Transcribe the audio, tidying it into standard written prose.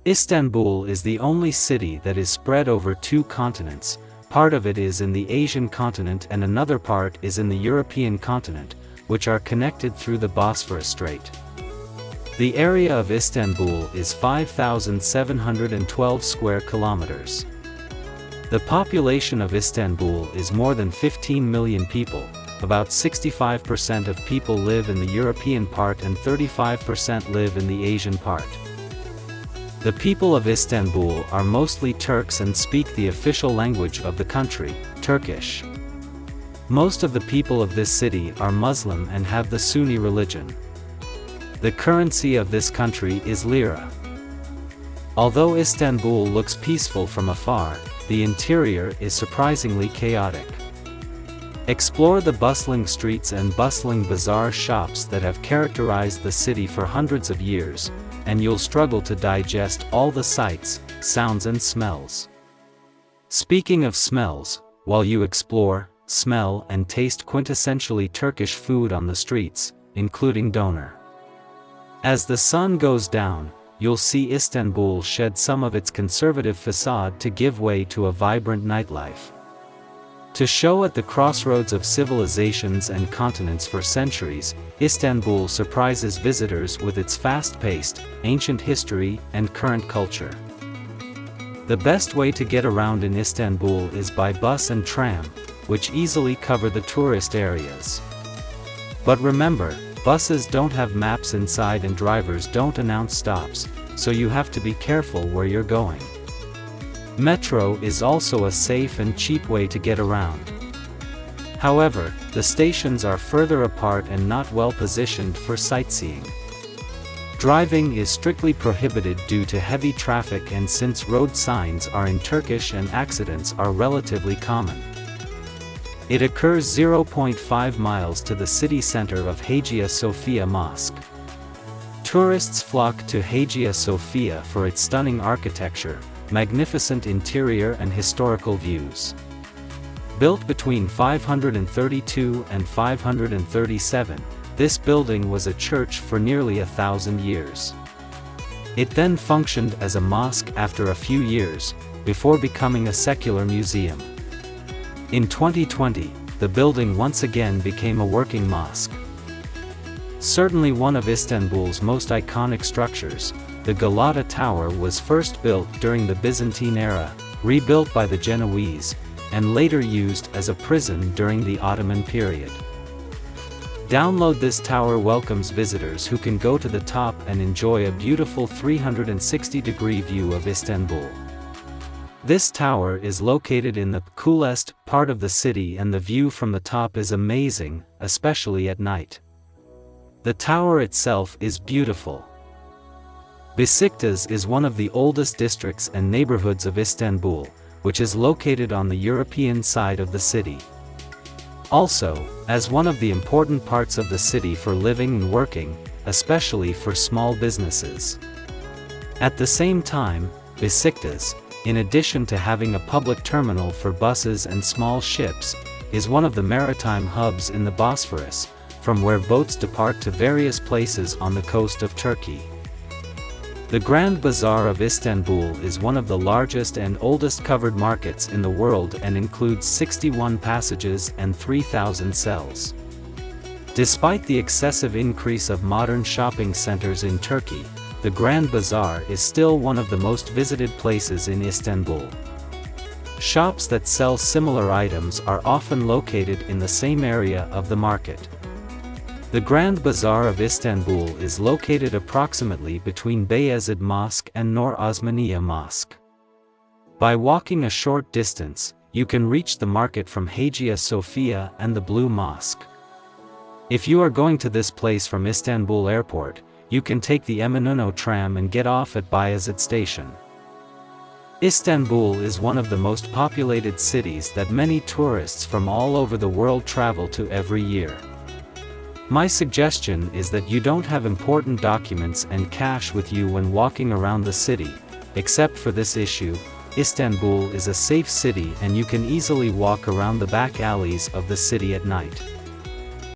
Istanbul is the only city that is spread over 2 continents. Part of it is in the Asian continent and another part is in the European continent, which are connected through the Bosphorus Strait. The area of Istanbul is 5,712 square kilometers. The population of Istanbul is more than 15 million people. About 65% of people live in the European part and 35% live in the Asian part. The people of Istanbul are mostly Turks and speak the official language of the country, Turkish. Most of the people of this city are Muslim and have the Sunni religion. The currency of this country is lira. Although Istanbul looks peaceful from afar, the interior is surprisingly chaotic. Explore the bustling streets and bustling bazaar shops that have characterized the city for hundreds of years, and you'll struggle to digest all the sights, sounds and smells. Speaking of smells, while you explore, smell and taste quintessentially Turkish food on the streets, including doner. As the sun goes down, you'll see Istanbul shed some of its conservative facade to give way to a vibrant nightlife. To show at the crossroads of civilizations and continents for centuries, Istanbul surprises visitors with its fast-paced, ancient history and current culture. The best way to get around in Istanbul is by bus and tram, which easily cover the tourist areas. But remember, buses don't have maps inside and drivers don't announce stops, so you have to be careful where you're going. Metro is also a safe and cheap way to get around. However, the stations are further apart and not well positioned for sightseeing. Driving is strictly prohibited due to heavy traffic and since road signs are in Turkish and accidents are relatively common. It occurs 0.5 miles to the city center of Hagia Sophia Mosque. Tourists flock to Hagia Sophia for its stunning architecture, magnificent interior and historical views. Built between 532 and 537, this building was a church for nearly 1,000 years. It then functioned as a mosque after a few years, before becoming a secular museum. In 2020, the building once again became a working mosque. Certainly one of Istanbul's most iconic structures, the Galata Tower was first built during the Byzantine era, rebuilt by the Genoese, and later used as a prison during the Ottoman period. Download this tower welcomes visitors who can go to the top and enjoy a beautiful 360-degree view of Istanbul. This tower is located in the coolest part of the city and the view from the top is amazing, especially at night. The tower itself is beautiful. Besiktas is one of the oldest districts and neighborhoods of Istanbul, which is located on the European side of the city. Also, as one of the important parts of the city for living and working, especially for small businesses. At the same time, Besiktas, in addition to having a public terminal for buses and small ships, is one of the maritime hubs in the Bosphorus, from where boats depart to various places on the coast of Turkey. The Grand Bazaar of Istanbul is one of the largest and oldest covered markets in the world and includes 61 passages and 3,000 cells. Despite the excessive increase of modern shopping centers in Turkey, the Grand Bazaar is still one of the most visited places in Istanbul. Shops that sell similar items are often located in the same area of the market. The Grand Bazaar of Istanbul is located approximately between Beyazıt Mosque and Nur Osmaniye Mosque. By walking a short distance, you can reach the market from Hagia Sophia and the Blue Mosque. If you are going to this place from Istanbul Airport, you can take the Eminönü tram and get off at Beyazıt Station. Istanbul is one of the most populated cities that many tourists from all over the world travel to every year. My suggestion is that you don't have important documents and cash with you when walking around the city. Except for this issue, Istanbul is a safe city and you can easily walk around the back alleys of the city at night.